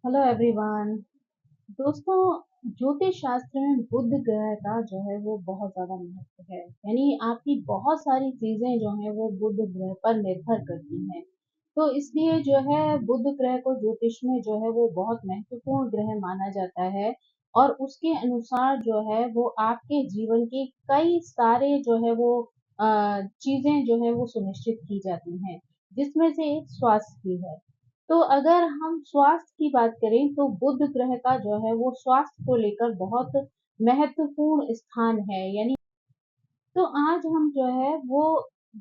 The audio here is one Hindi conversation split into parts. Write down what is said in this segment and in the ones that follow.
Hello everyone. दोस्तों, ज्योतिष शास्त्र में बुध ग्रह का जो है वो बहुत ज्यादा महत्व है। यानी आपकी बहुत सारी चीजें जो है वो बुध ग्रह पर निर्भर करती हैं। तो इसलिए जो है बुध ग्रह को ज्योतिष में जो है वो बहुत महत्वपूर्ण ग्रह माना जाता है। और उसके अनुसार जो है वो आपके जीवन के कई सारे जो है वो चीजें जो है वो सुनिश्चित की जाती हैं, जिसमें से एक स्वास्थ्य भी है। तो अगर हम स्वास्थ्य की बात करें तो बुध ग्रह का जो है वो स्वास्थ्य को लेकर बहुत महत्वपूर्ण स्थान है। यानी तो आज हम जो है वो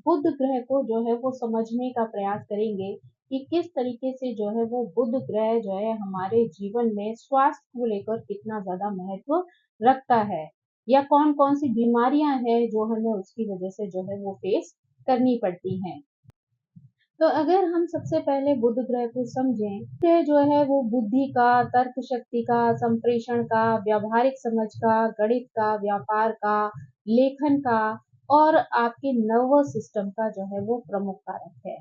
बुध ग्रह को जो है वो समझने का प्रयास करेंगे कि किस तरीके से जो है वो बुध ग्रह जो है हमारे जीवन में स्वास्थ्य को लेकर कितना ज्यादा महत्व रखता है, या कौन कौन सी बीमारियां हैं जो हमें उसकी वजह से जो है वो फेस करनी पड़ती हैं। तो अगर हम सबसे पहले बुध ग्रह को समझें, ग्रह जो है वो बुद्धि का, तर्क शक्ति का, संप्रेषण का, व्यावहारिक समझ का, गणित का, व्यापार का, लेखन का और आपके नर्वस सिस्टम का जो है वो प्रमुख कारक है।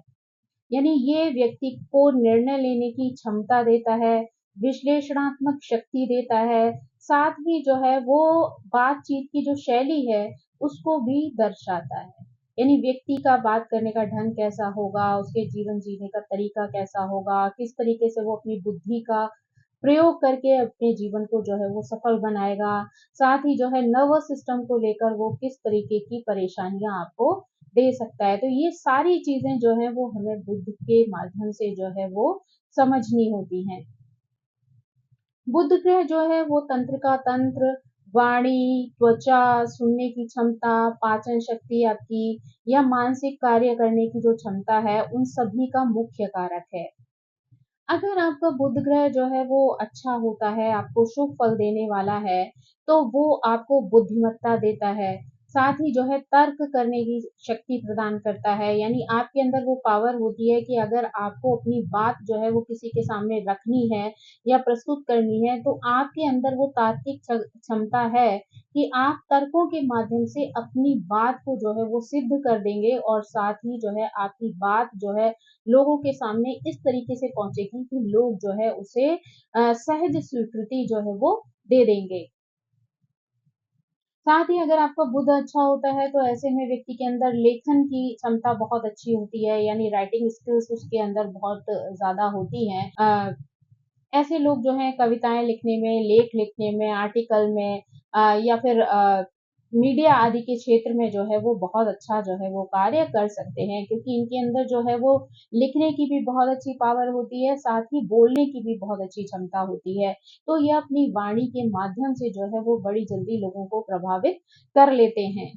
यानी ये व्यक्ति को निर्णय लेने की क्षमता देता है, विश्लेषणात्मक शक्ति देता है, साथ ही जो है वो बातचीत की जो शैली है उसको भी दर्शाता है। यानी व्यक्ति का बात करने का ढंग कैसा होगा, उसके जीवन जीने का तरीका कैसा होगा, किस तरीके से वो अपनी बुद्धि का प्रयोग करके अपने जीवन को जो है वो सफल बनाएगा। साथ ही जो है नर्वस सिस्टम को लेकर वो किस तरीके की परेशानियां आपको दे सकता है। तो ये सारी चीजें जो है वो हमें बुद्ध के माध्यम से जो है वो समझनी होती हैं। बुध ग्रह जो है वो तंत्र का तंत्र, वाणी, त्वचा, सुनने की क्षमता, पाचन शक्ति आपकी या मानसिक कार्य करने की जो क्षमता है उन सभी का मुख्य कारक है। अगर आपका बुध ग्रह जो है वो अच्छा होता है, आपको शुभ फल देने वाला है, तो वो आपको बुद्धिमत्ता देता है। साथ ही जो है तर्क करने की शक्ति प्रदान करता है। यानी आपके अंदर वो पावर होती है कि अगर आपको अपनी बात जो है वो किसी के सामने रखनी है या प्रस्तुत करनी है, तो आपके अंदर वो तार्किक क्षमता है कि आप तर्कों के माध्यम से अपनी बात को जो है वो सिद्ध कर देंगे, और साथ ही जो है आपकी बात जो है लोगों के सामने इस तरीके से पहुंचेगी कि लोग जो है उसे सहज स्वीकृति जो है वो दे देंगे। साथ ही अगर आपका बुध अच्छा होता है तो ऐसे में व्यक्ति के अंदर लेखन की क्षमता बहुत अच्छी होती है। यानी राइटिंग स्किल्स उसके अंदर बहुत ज्यादा होती हैं। ऐसे लोग जो हैं कविताएं लिखने में, लेख लिखने में, आर्टिकल में या फिर मीडिया आदि के क्षेत्र में जो है वो बहुत अच्छा जो है वो कार्य कर सकते हैं, क्योंकि इनके अंदर जो है वो लिखने की भी बहुत अच्छी पावर होती है, साथ ही बोलने की भी बहुत अच्छी क्षमता होती है। तो ये अपनी वाणी के माध्यम से जो है वो बड़ी जल्दी लोगों को प्रभावित कर लेते हैं।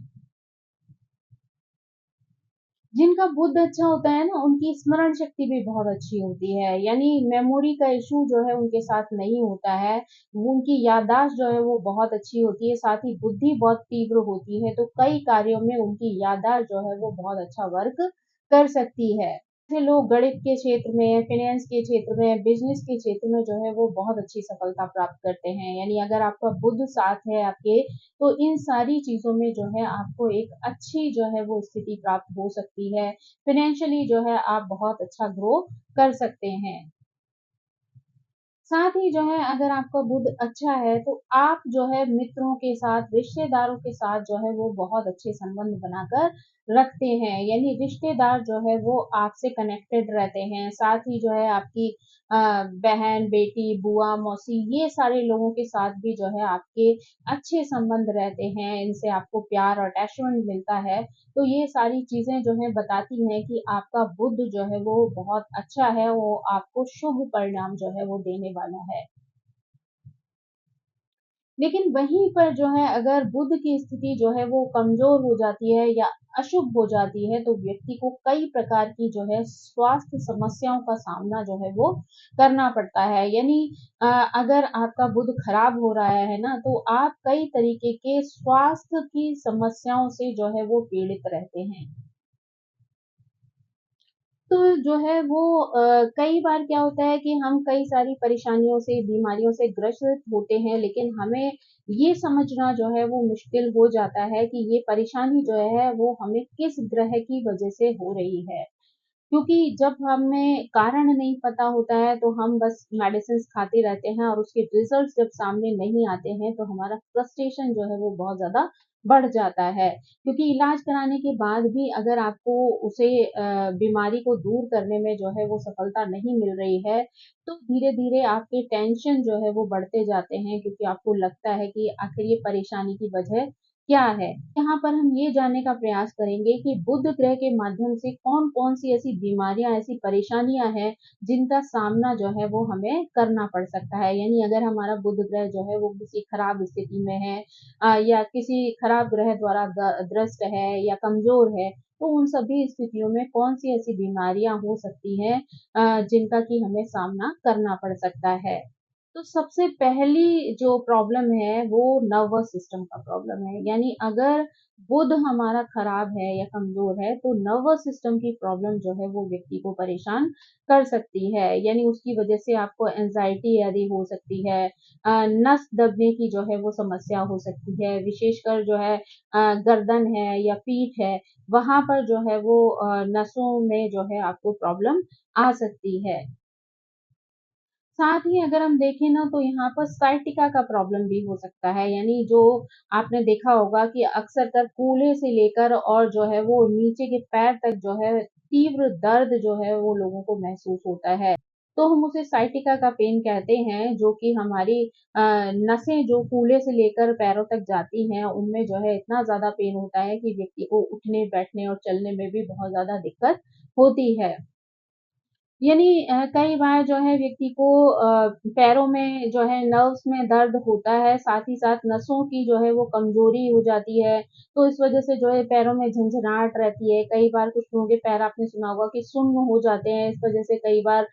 जिनका बुध अच्छा होता है ना, उनकी स्मरण शक्ति भी बहुत अच्छी होती है। यानी मेमोरी का इशू जो है उनके साथ नहीं होता है। वो उनकी याददाश्त जो है वो बहुत अच्छी होती है, साथ ही बुद्धि बहुत तीव्र होती है। तो कई कार्यों में उनकी याददाश्त जो है वो बहुत अच्छा वर्क कर सकती है। ऐसे लोग गणित के क्षेत्र में, फाइनेंस के क्षेत्र में, बिजनेस के क्षेत्र में जो है वो बहुत अच्छी सफलता प्राप्त करते हैं। यानी अगर आपका बुध साथ है आपके, तो इन सारी चीजों में जो है आपको एक अच्छी जो है वो स्थिति प्राप्त हो सकती है। फाइनेंशियली जो है आप बहुत अच्छा ग्रो कर सकते हैं। साथ ही जो है अगर आपका बुध अच्छा है तो आप जो है मित्रों के साथ, रिश्तेदारों के साथ जो है वो बहुत अच्छे संबंध बनाकर रखते हैं। यानी रिश्तेदार जो है वो आपसे कनेक्टेड रहते हैं। साथ ही जो है आपकी बहन, बेटी, बुआ, मौसी, ये सारे लोगों के साथ भी जो है आपके अच्छे संबंध रहते हैं। इनसे आपको प्यार और अटैचमेंट मिलता है। तो ये सारी चीजें जो है बताती हैं कि आपका बुध जो है वो बहुत अच्छा है, वो आपको शुभ परिणाम जो है वो देने वाला है। लेकिन वहीं पर जो है अगर बुध की स्थिति जो है वो कमजोर हो जाती है या अशुभ हो जाती है, तो व्यक्ति को कई प्रकार की जो है स्वास्थ्य समस्याओं का सामना जो है वो करना पड़ता है। यानी अगर आपका बुध खराब हो रहा है ना, तो आप कई तरीके के स्वास्थ्य की समस्याओं से जो है वो पीड़ित रहते हैं। तो जो है वो कई बार क्या होता है कि हम कई सारी परेशानियों से, बीमारियों से ग्रसित होते हैं, लेकिन हमें ये समझना जो है वो मुश्किल हो जाता है कि ये परेशानी जो है वो हमें किस ग्रह की वजह से हो रही है। क्योंकि जब हमें कारण नहीं पता होता है तो हम बस मेडिसिन्स खाते रहते हैं और उसके रिजल्ट्स जब सामने नहीं आते हैं तो हमारा फ्रस्ट्रेशन जो है वो बहुत ज़्यादा बढ़ जाता है। क्योंकि इलाज कराने के बाद भी अगर आपको उसे बीमारी को दूर करने में जो है वो सफलता नहीं मिल रही है, तो धीरे-धीरे आपके टेंशन जो है वो बढ़ते जाते हैं क्योंकि आपको लगता है कि आखिर ये परेशानी की वजह क्या है? यहाँ पर हम ये जानने का प्रयास करेंगे कि बुध ग्रह के माध्यम से कौन-कौन सी ऐसी बीमारियाँ, ऐसी परेशानियाँ हैं, जिनका सामना जो है वो हमें करना पड़ सकता है। यानी अगर हमारा बुध ग्रह जो है वो किसी खराब स्थिति में है या किसी खराब ग्रह द्वारा ग्रस्त है या कमज़ोर है, तो उन सभी स्थितियों में कौन-सी ऐसी बीमारियाँ हो सकती हैं जिनका कि हमें सामना करना पड़ सकता है। तो सबसे पहली जो प्रॉब्लम है वो नर्वस सिस्टम का प्रॉब्लम है। यानी अगर बुध हमारा खराब है या कमज़ोर है तो नर्वस सिस्टम की प्रॉब्लम जो है वो व्यक्ति को परेशान कर सकती है। यानी उसकी वज़ह से आपको एंग्ज़ायटी आदि हो सकती है। नस दबने की जो है वो समस्या हो सकती है। विशेषकर जो है गर्दन है या पीठ है, वहाँ पर जो है वो नसों में जो है आपको प्रॉब्लम आ सकती है। साथ ही अगर हम देखें ना तो यहाँ पर साइटिका का प्रॉब्लम भी हो सकता है, यानी जो आपने देखा होगा कि अक्सर कर कूल्हे से लेकर और जो है वो नीचे के पैर तक जो है तीव्र दर्द जो है वो लोगों को महसूस होता है। तो हम उसे साइटिका का पेन कहते हैं जो कि हमारी नसें जो कूल्हे से लेकर पैरों तक जाती हैं उनमें जो है इतना ज़्यादा पेन होता है कि व्यक्ति को उठने, बैठने और चलने में भी बहुत ज़्यादा दिक्कत होती है। यानी कई बार जो है व्यक्ति को पैरों में जो है नर्व्स में दर्द होता है, साथ ही साथ नसों की जो है वो कमज़ोरी हो जाती है, तो इस वज़ह से जो है पैरों में झनझनाहट रहती है। कई बार कुछ लोगों के पैर आपने सुना होगा कि सुन्न हो जाते हैं, इस वज़ह से कई बार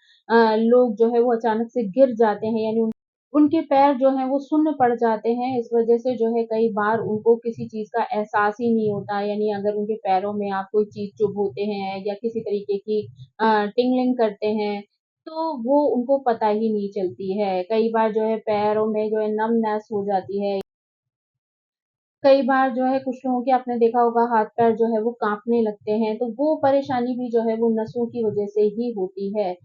लोग जो है वो अचानक से गिर जाते हैं यानी उनके पैर जो हैं वो सुन्न पड़ जाते हैं, इस वज़ह से जो है कई बार उनको किसी चीज़ का एहसास ही नहीं होता, यानी अगर उनके पैरों में आप कोई चीज़ चुभोते हैं या किसी तरीके की टिंगलिंग करते हैं, तो वो उनको पता ही नहीं चलती है। कई बार जो है पैरों में जो है नमनेस हो जाती है, कई बार जो है कुछ लोगों के आपने देखा होगा हाथ-पैर जो है वो काँपने लगते हैं, तो वो परेशानी भी जो है वो नसों की वज़ह से ही होती है।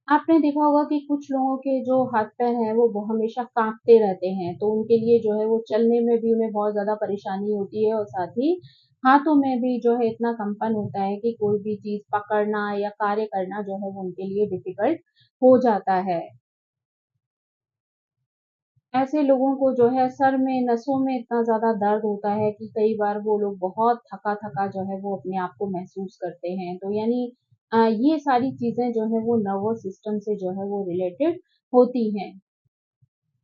आपने देखा होगा कि कुछ लोगों के जो हाथ-पैर हैं, वो हमेशा काँपते रहते हैं, तो उनके लिए जो है वो चलने में भी उन्हें बहुत ज़्यादा परेशानी होती है और साथ ही हाथों में भी जो है इतना कंपन होता है कि कोई भी चीज़ पकड़ना या कार्य करना जो है वो उनके लिए डिफ़िकल्ट हो जाता है। ऐसे लोगों को जो है सर में, नसों में इतना ज़्यादा दर्द होता है कि कई बार वो लोग बहुत थका-थका जो है वो अपने आप को महसूस करते हैं। तो यानी ये सारी चीज़ें जो है वो नर्वस सिस्टम से जो है वो रिलेटेड होती हैं।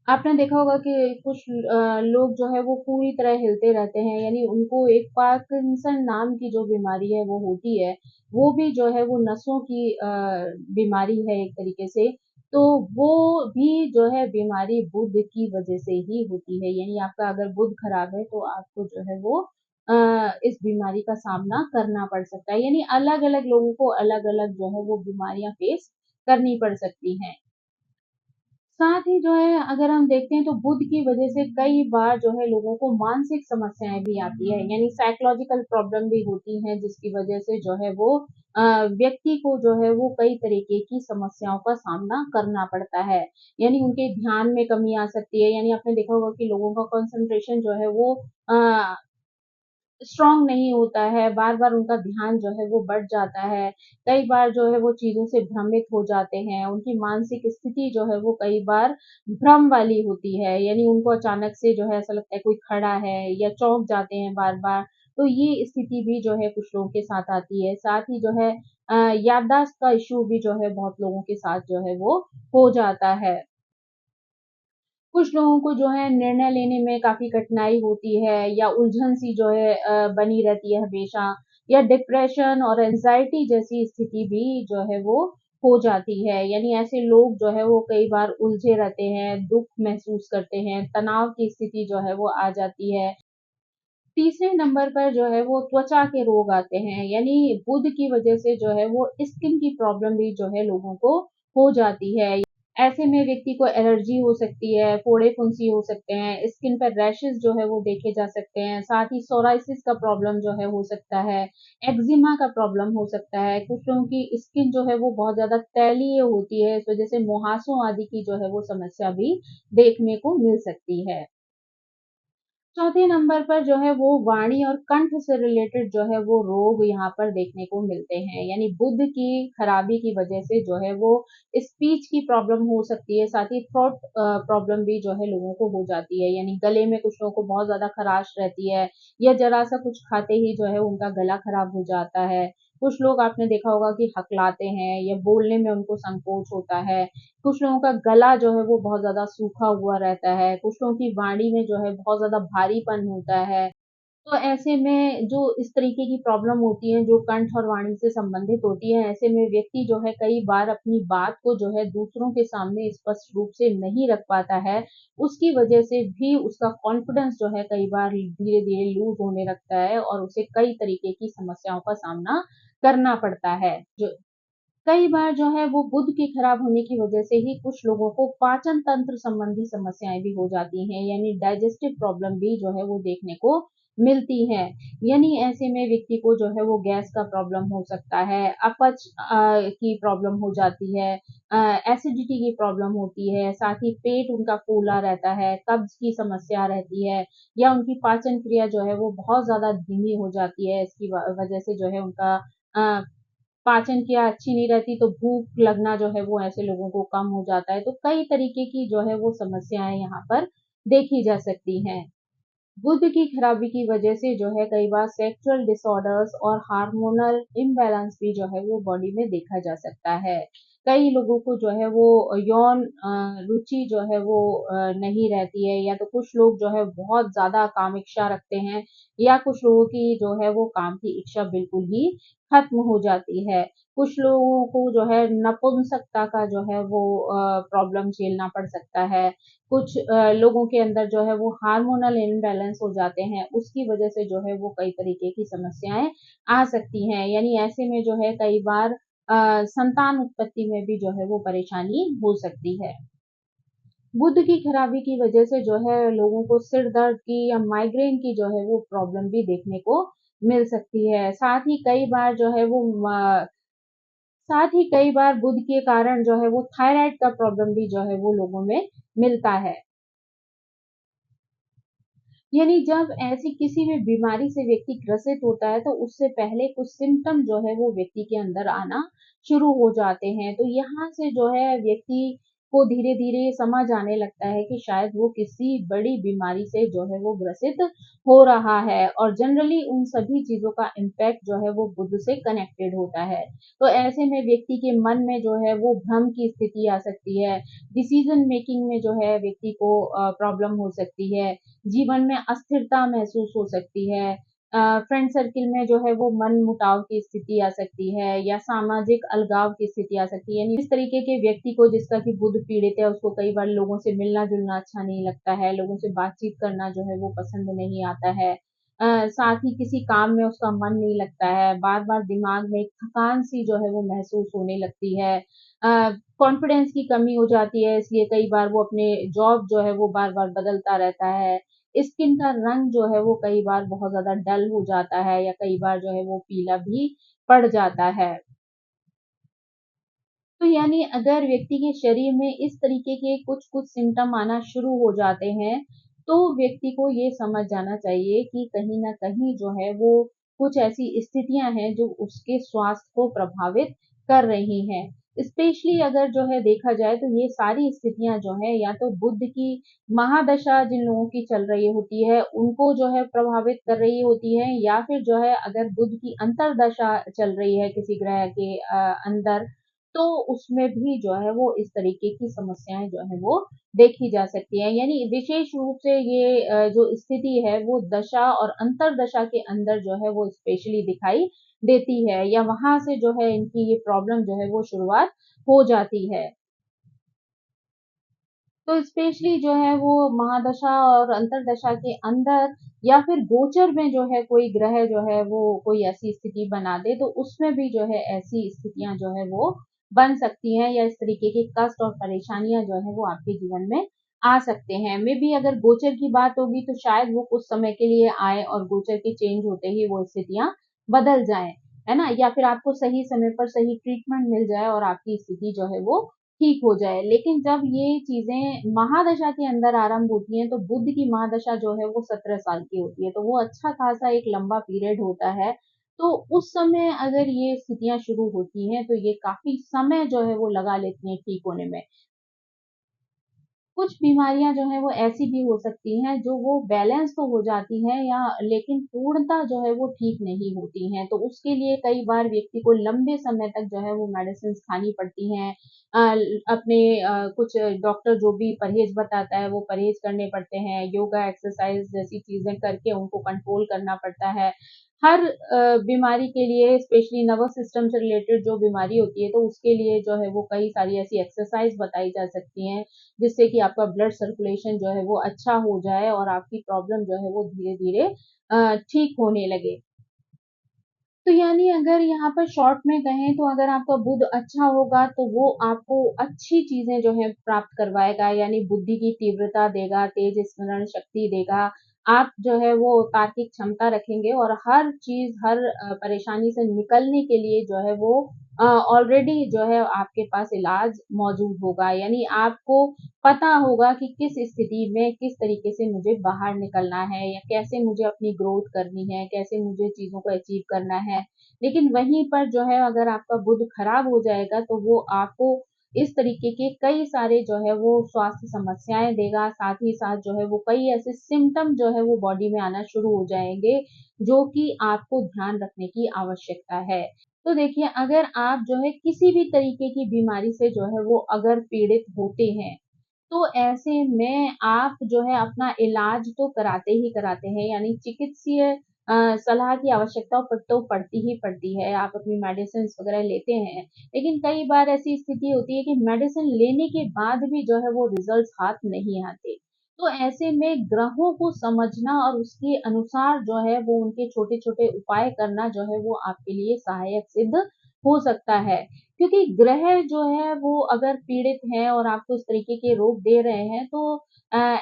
आपने देखा होगा कि कुछ लोग जो है वो पूरी तरह हिलते रहते हैं, यानी उनको एक पार्किंसन नाम की जो बीमारी है वो होती है, वो भी जो है वो नसों की बीमारी है एक तरीके से। तो वो भी जो है बीमारी बुध की वजह से ही होती है, यानी आपका अगर बुध खराब है तो आपको जो है वो इस बीमारी का सामना करना पड़ सकता है, यानी अलग-अलग लोगों को अलग-अलग जो है वो बीमारियाँ फेस करनी पड़ सकती हैं। साथ ही जो है अगर हम देखते हैं तो बुध की वजह से कई बार जो है लोगों को मानसिक समस्याएँ भी आती हैं, यानी साइकोलॉजिकल प्रॉब्लम भी होती हैं जिसकी वजह से जो है वो अ, व्यक्ति को जो है वो कई तरीके की समस्याओं का सामना करना पड़ता है। यानी उनके ध्यान में कमी आ सकती है, यानी आपने देखा होगा कि लोगों का कंसंट्रेशन जो है वो अ, स्ट्रॉन्ग नहीं होता है, बार-बार उनका ध्यान जो है वो बढ़ जाता है। कई बार जो है वो चीज़ों से भ्रमित हो जाते हैं, उनकी मानसिक स्थिति जो है वो कई बार भ्रम वाली होती है, यानी उनको अचानक से जो है ऐसा लगता है कोई खड़ा है या चौंक जाते हैं बार-बार, तो ये स्थिति भी जो है कुछ लोगों के साथ आती है। साथ ही जो है याददाश्त का इश्यू भी जो है बहुत लोगों के साथ जो है वो हो जाता है। कुछ लोगों को जो है निर्णय लेने में काफ़ी कठिनाई होती है या उलझन-सी जो है बनी रहती है हमेशा या डिप्रेशन और एंग्ज़ायटी जैसी स्थिति भी जो है वो हो जाती है। यानी ऐसे लोग जो है वो कई बार उलझे रहते हैं, दुःख महसूस करते हैं, तनाव की स्थिति जो है वो आ जाती है। तीसरे नंबर पर जो है वो त्वचा के रोग आते हैं, यानी बुध की वज़ह से जो है वो स्किन की प्रॉब्लम भी जो है लोगों को हो जाती है। ऐसे में व्यक्ति को एलर्जी हो सकती है, फोड़े फुंसी हो सकते हैं, स्किन पर रैशेस जो है वो देखे जा सकते हैं, साथ ही सोराइसिस का प्रॉब्लम जो है हो सकता है, एक्जिमा का प्रॉब्लम हो सकता है, कुछ लोगों की स्किन जो है वो बहुत ज्यादा तैलीय होती है, इस वजह से मुहासों आदि की जो है वो समस्या भी देखने को मिल सकती है। चौथे नंबर पर जो है वो वाणी और कंठ से रिलेटेड जो है वो रोग यहाँ पर देखने को मिलते हैं, यानी बुद्ध की खराबी की वजह से जो है वो स्पीच की प्रॉब्लम हो सकती है, साथ ही थ्रोट प्रॉब्लम भी जो है लोगों को हो जाती है, यानी गले में कुछ लोगों को बहुत ज्यादा खराश रहती है, या जरा सा कुछ खाते ही जो है उनका गला खराब हो जाता है। कुछ लोग आपने देखा होगा कि हकलाते हैं या बोलने में उनको संकोच होता है। कुछ लोगों का गला जो है वो बहुत ज़्यादा सूखा हुआ रहता है, कुछ लोगों की वाणी में जो है बहुत ज़्यादा भारीपन होता है। तो ऐसे में जो इस तरीके की प्रॉब्लम होती है, जो कंठ और वाणी से संबंधित होती है, ऐसे में व्यक्ति जो है कई बार अपनी बात को जो है दूसरों के सामने स्पष्ट रूप से नहीं रख पाता है। उसकी वजह से भी उसका कॉन्फिडेंस जो है कई बार धीरे-धीरे लूज़ होने लगता है और उसे कई तरीके की समस्याओं का सामना करना पड़ता है। जो कई बार जो है वो बुध के खराब होने की वजह से ही कुछ लोगों को पाचन तंत्र संबंधी समस्याएं भी हो जाती हैं, यानी डाइजेस्टिव प्रॉब्लम भी जो है वो देखने को मिलती है। यानी ऐसे में व्यक्ति को जो है वो गैस का प्रॉब्लम हो सकता है, अपच की प्रॉब्लम हो जाती है, एसिडिटी की प्रॉब्लम होती है, साथ ही पेट उनका फूला रहता है, कब्ज की समस्या रहती है, या उनकी पाचन क्रिया जो है वो बहुत ज्यादा धीमी हो जाती है। इसकी वजह से जो है उनका अ, पाचन क्रिया अच्छी नहीं रहती, तो भूख लगना जो है वो ऐसे लोगों को कम हो जाता है। तो कई तरीके की जो है वो समस्याएं यहाँ पर देखी जा सकती हैं। बुध की खराबी की वजह से जो है कई बार सेक्सुअल डिसऑर्डर्स और हार्मोनल इम्बैलेंस भी जो है वो बॉडी में देखा जा सकता है। कई लोगों को जो है वो यौन रुचि जो है वो नहीं रहती है, या तो कुछ लोग जो है बहुत ज्यादा काम इच्छा रखते हैं, या कुछ लोगों की जो है वो काम की इच्छा बिल्कुल ही खत्म हो जाती है। कुछ लोगों को जो है नपुंसकता का जो है वो प्रॉब्लम झेलना पड़ सकता है। कुछ लोगों के अंदर जो है वो हार्मोनल इम्बैलेंस हो जाते हैं, उसकी वजह से जो है वो कई तरीके की समस्याएं आ सकती हैं, यानी ऐसे में जो है कई बार संतान उत्पत्ति में भी जो है वो परेशानी हो सकती है। बुध की खराबी की वजह से जो है लोगों को सिर दर्द की या माइग्रेन की जो है वो प्रॉब्लम भी देखने को मिल सकती है। साथ ही कई बार बुध के कारण जो है वो थायराइड का प्रॉब्लम भी जो है वो लोगों में मिलता है। यानी जब ऐसी किसी भी बीमारी से व्यक्ति ग्रसित होता है, तो उससे पहले कुछ सिम्टम जो है वो व्यक्ति के अंदर आना शुरू हो जाते हैं। तो यहाँ से जो है व्यक्ति को धीरे धीरे समझ आने लगता है कि शायद वो किसी बड़ी बीमारी से जो है वो ग्रसित हो रहा है, और जनरली उन सभी चीजों का इम्पैक्ट जो है वो बुद्ध से कनेक्टेड होता है। तो ऐसे में व्यक्ति के मन में जो है वो भ्रम की स्थिति आ सकती है, डिसीजन मेकिंग में जो है व्यक्ति को प्रॉब्लम हो सकती है, जीवन में अस्थिरता महसूस हो सकती है, फ्रेंड सर्किल में जो है वो मन मुटाव की स्थिति आ सकती है, या सामाजिक अलगाव की स्थिति आ सकती है। यानी इस तरीके के व्यक्ति को जिसका कि बुध पीड़ित है, उसको कई बार लोगों से मिलना जुलना अच्छा नहीं लगता है, लोगों से बातचीत करना जो है वो पसंद नहीं आता है, साथ ही किसी काम में उसका मन नहीं लगता है, बार बार दिमाग में एक थकान सी जो है वो महसूस होने लगती है, कॉन्फिडेंस की कमी हो जाती है, इसलिए कई बार वो अपने जॉब जो है वो बार बार बदलता रहता है। स्किन का रंग जो है वो कई बार बहुत ज़्यादा डल हो जाता है, या कई बार जो है वो पीला भी पड़ जाता है। तो यानी अगर व्यक्ति के शरीर में इस तरीके के कुछ-कुछ सिम्पटम आना शुरू हो जाते हैं, तो व्यक्ति को ये समझ जाना चाहिए कि कहीं न कहीं जो है वो कुछ ऐसी स्थितियाँ हैं जो उसके स्वास्थ्य को प्रभावित कर रही हैं। स्पेशली अगर जो है देखा जाए, तो ये सारी स्थितियाँ जो हैं या तो बुध की महादशा जिन लोगों की चल रही होती है, उनको जो है प्रभावित कर रही होती है, या फिर जो है अगर बुध की अंतर्दशा चल रही है किसी ग्रह के अंदर, तो उसमें भी जो है वो इस तरीके की समस्याएँ जो है वो देखी जा सकती हैं। यानी विशेष रूप से ये जो स्थिति है वो दशा और अंतर्दशा के अंदर जो है वो स्पेशली दिखाई देती है, या वहाँ से जो है इनकी ये प्रॉब्लम जो है वो शुरुआत हो जाती है। तो स्पेशली जो है वो महादशा और अंतर्दशा के अंदर, या फिर गोचर में जो है कोई ग्रह जो है वो कोई ऐसी स्थिति बना दे, तो उसमें भी जो है ऐसी स्थितियाँ जो है वो बन सकती हैं, या इस तरीके के कष्ट और परेशानियां जो है वो आपके जीवन में आ सकते हैं। मे बी अगर गोचर की बात होगी तो शायद वो कुछ समय के लिए आए और गोचर के चेंज होते ही वो स्थितियां बदल जाएं, है ना? या फिर आपको सही समय पर सही ट्रीटमेंट मिल जाए और आपकी स्थिति जो है वो ठीक हो जाए। लेकिन जब ये चीजें महादशा के अंदर आरंभ होती हैं, तो बुध की महादशा जो है वो 17 साल की होती है, तो वो अच्छा खासा एक लंबा पीरियड होता है। तो उस समय अगर ये स्थितियां शुरू होती हैं, तो ये काफी समय जो है वो लगा लेती हैं ठीक होने में। कुछ बीमारियां जो है वो ऐसी भी हो सकती हैं जो वो बैलेंस तो हो जाती हैं, या लेकिन पूर्णतः जो है वो ठीक नहीं होती हैं, तो उसके लिए कई बार व्यक्ति को लंबे समय तक जो है वो मेडिसिन खानी पड़ती हैं। अपने कुछ डॉक्टर जो भी परहेज बताता है वो परहेज करने पड़ते हैं, योगा एक्सरसाइज जैसी चीजें करके उनको कंट्रोल करना पड़ता है। हर बीमारी के लिए, स्पेशली नर्वस सिस्टम से रिलेटेड जो बीमारी होती है, तो उसके लिए जो है वो कई सारी ऐसी एक्सरसाइज बताई जा सकती हैं, जिससे कि आपका ब्लड सर्कुलेशन जो है वो अच्छा हो जाए और आपकी प्रॉब्लम जो है वो धीरे-धीरे ठीक होने लगे। तो यानी अगर यहाँ पर शॉर्ट में कहें, तो अगर आपका बुध अच्छा होगा तो वो आपको अच्छी चीजें जो है प्राप्त करवाएगा, यानी बुद्धि की तीव्रता देगा, तेज स्मरण शक्ति देगा। आप जो है वो तार्किक क्षमता रखेंगे और हर चीज, हर परेशानी से निकलने के लिए जो है वो ऑलरेडी जो है आपके पास इलाज मौजूद होगा, यानी आपको पता होगा कि किस स्थिति में किस तरीके से मुझे बाहर निकलना है, या कैसे मुझे अपनी ग्रोथ करनी है, कैसे मुझे चीजों को अचीव करना है। लेकिन वहीं पर जो है अगर आपका बुध खराब हो जाएगा, तो वो आपको इस तरीके के कई सारे जो है वो स्वास्थ्य समस्याएं देगा, साथ ही साथ जो है वो कई ऐसे सिम्टम जो है वो बॉडी में आना शुरू हो जाएंगे, जो कि आपको ध्यान रखने की आवश्यकता है। तो देखिए, अगर आप जो है किसी भी तरीके की बीमारी से जो है वो अगर पीड़ित होते हैं, तो ऐसे में आप जो है अपना इलाज तो कराते ही कराते हैं, यानी चिकित्सीय सलाह की आवश्यकता तो पड़ती ही पड़ती है। आप अपनी मेडिसिन वगैरह लेते हैं, लेकिन कई बार ऐसी स्थिति होती है कि मेडिसिन लेने के बाद भी जो है वो रिजल्ट्स हाथ नहीं आते। तो ऐसे में ग्रहों को समझना और उसके अनुसार जो है वो उनके छोटे छोटे उपाय करना जो है वो आपके लिए सहायक सिद्ध हो सकता है। क्योंकि ग्रह जो है वो अगर पीड़ित हैं और आपको इस तरीके के रोग दे रहे हैं, तो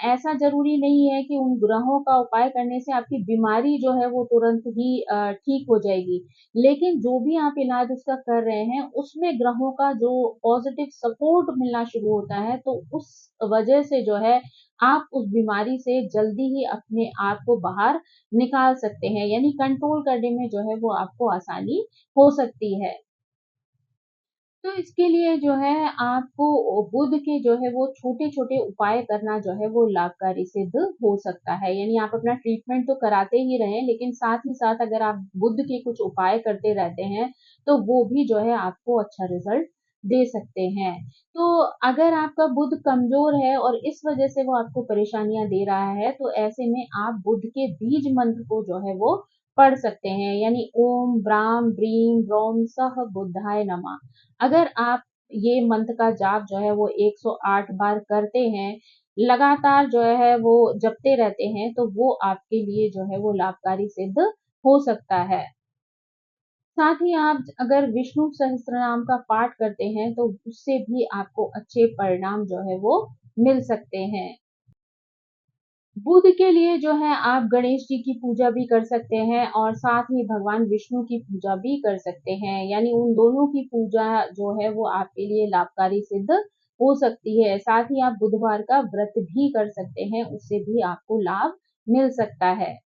ऐसा ज़रूरी नहीं है कि उन ग्रहों का उपाय करने से आपकी बीमारी जो है वो तुरंत ही ठीक हो जाएगी। लेकिन जो भी आप इलाज उसका कर रहे हैं, उसमें ग्रहों का जो पॉज़िटिव सपोर्ट मिलना शुरू होता है, तो उस वजह से जो है आप उस बीमारी से जल्दी ही अपने आप को बाहर निकाल सकते हैं, यानी कंट्रोल करने में जो है वो आपको आसानी हो सकती है। तो इसके लिए जो है आपको बुध के जो है वो छोटे-छोटे उपाय करना जो है वो लाभकारी सिद्ध हो सकता है। यानी आप अपना ट्रीटमेंट तो कराते ही रहें, लेकिन साथ ही साथ अगर आप बुध के कुछ उपाय करते रहते हैं, तो वो भी जो है आपको अच्छा रिज़ल्ट दे सकते हैं। तो अगर आपका बुध कमज़ोर है और इस वज़ह से वो आपको परेशानियाँ दे रहा है, तो ऐसे में आप बुध के बीज मंत्र को जो है वो पढ़ सकते हैं, यानी ओम ब्राम ब्रीम ब्रोम सह बुद्धाय नमः। अगर आप ये मंत्र का जाप जो है वो 108 बार करते हैं, लगातार जो है वो जपते रहते हैं, तो वो आपके लिए जो है वो लाभकारी सिद्ध हो सकता है। साथ ही आप अगर विष्णु सहस्त्रनाम का पाठ करते हैं, तो उससे भी आपको अच्छे परिणाम जो है वो मिल सकते हैं। बुध के लिए जो है आप गणेश जी की पूजा भी कर सकते हैं और साथ ही भगवान विष्णु की पूजा भी कर सकते हैं। यानी उन दोनों की पूजा जो है वो आपके लिए लाभकारी सिद्ध हो सकती है। साथ ही आप बुधवार का व्रत भी कर सकते हैं, उससे भी आपको लाभ मिल सकता है।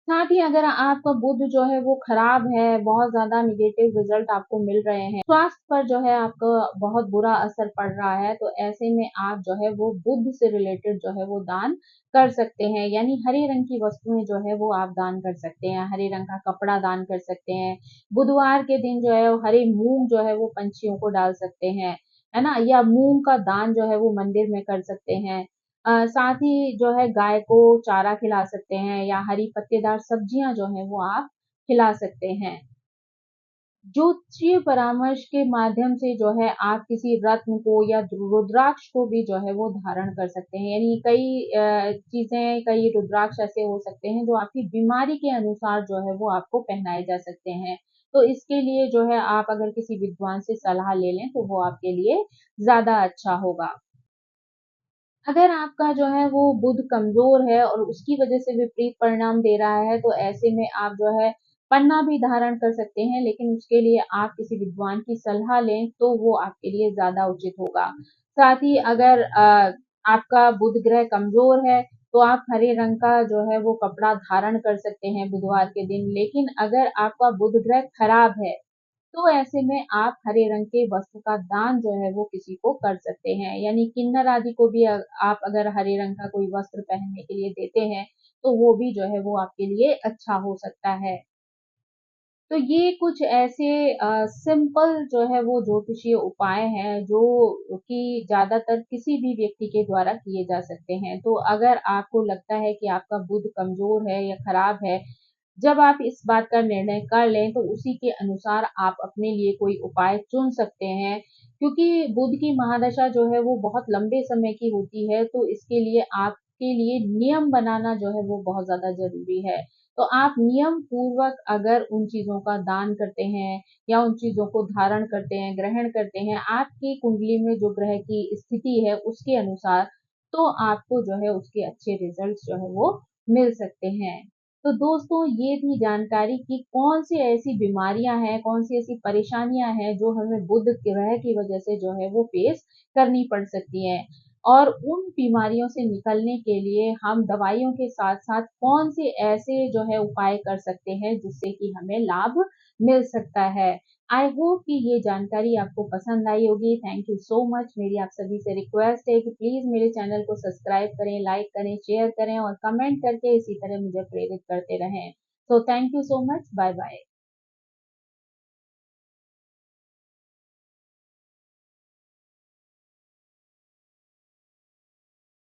साथ ही अगर आपका बुध जो है वो खराब है, बहुत ज़्यादा नेगेटिव रिज़ल्ट आपको मिल रहे हैं, स्वास्थ्य पर जो है आपका बहुत बुरा असर पड़ रहा है, तो ऐसे में आप जो है वो बुध से रिलेटेड जो है वो दान कर सकते हैं। यानी हरे रंग की वस्तुएँ जो है वो आप दान कर सकते हैं, हरे रंग का कपड़ा दान कर सकते हैं। बुधवार के दिन जो है वो हरे मूँग जो है वो पंछियों को डाल सकते हैं, है ना? या मूँग का दान जो है वो मंदिर में कर सकते हैं। साथ ही जो है गाय को चारा खिला सकते हैं, या हरी पत्तेदार सब्जियाँ जो हैं वो आप खिला सकते हैं। ज्योतिषीय परामर्श के माध्यम से जो है आप किसी रत्न को या रुद्राक्ष को भी जो है वो धारण कर सकते हैं। यानी कई चीज़ें, कई रुद्राक्ष ऐसे हो सकते हैं जो आपकी बीमारी के अनुसार जो है वो आपको पहनाए जा सकते हैं। तो इसके लिए जो है आप अगर किसी विद्वान से सलाह ले लें तो वो आपके लिए ज़्यादा अच्छा होगा। अगर आपका जो है वो बुध कमज़ोर है और उसकी वजह से विपरीत परिणाम दे रहा है, तो ऐसे में आप जो है पन्ना भी धारण कर सकते हैं, लेकिन उसके लिए आप किसी विद्वान की सलाह लें, तो वो आपके लिए ज़्यादा उचित होगा। साथ ही अगर आपका बुध ग्रह कमज़ोर है, तो आप हरे रंग का जो है वो कपड़ा धारण कर सकते हैं बुधवार के दिन। लेकिन अगर आपका बुध ग्रह खराब है, तो ऐसे में आप हरे रंग के वस्त्र का दान जो है वो किसी को कर सकते हैं, यानी किन्नर आदि को भी आप अगर हरे रंग का कोई वस्त्र पहनने के लिए देते हैं, तो वो भी जो है वो आपके लिए अच्छा हो सकता है। तो ये कुछ ऐसे सिंपल जो है वो ज्योतिषीय उपाय हैं जो कि ज़्यादातर किसी भी व्यक्ति के द्वारा किए जा सकते हैं। तो अगर आपको लगता है कि आपका बुध कमज़ोर है या खराब है, जब आप इस बात का निर्णय कर लें, तो उसी के अनुसार आप अपने लिए कोई उपाय चुन सकते हैं। क्योंकि बुध की महादशा जो है वो बहुत लंबे समय की होती है, तो इसके लिए आपके लिए नियम बनाना जो है वो बहुत ज़्यादा ज़रूरी है। तो आप नियम पूर्वक अगर उन चीज़ों का दान करते हैं या उन चीज़ों को धारण करते हैं, ग्रहण करते हैं, आपकी कुंडली में जो ग्रह की स्थिति है उसके अनुसार, तो आपको जो है उसके अच्छे रिजल्ट्स जो है वो मिल सकते हैं। तो दोस्तों ये थी जानकारी कि कौन सी ऐसी बीमारियां हैं, कौन सी ऐसी परेशानियां हैं जो हमें बुध ग्रह की वजह से जो है वो फेस करनी पड़ सकती हैं, और उन बीमारियों से निकलने के लिए हम दवाइयों के साथ-साथ कौन से ऐसे जो है उपाय कर सकते हैं जिससे कि हमें लाभ मिल सकता है। आई होप कि ये जानकारी आपको पसंद आई होगी। Thank you so much. मेरी आप सभी से रिक्वेस्ट है कि प्लीज़ मेरे चैनल को सब्सक्राइब करें, लाइक करें, शेयर करें और कमेंट करके इसी तरह मुझे प्रेरित करते रहें। So thank you so much. Bye bye.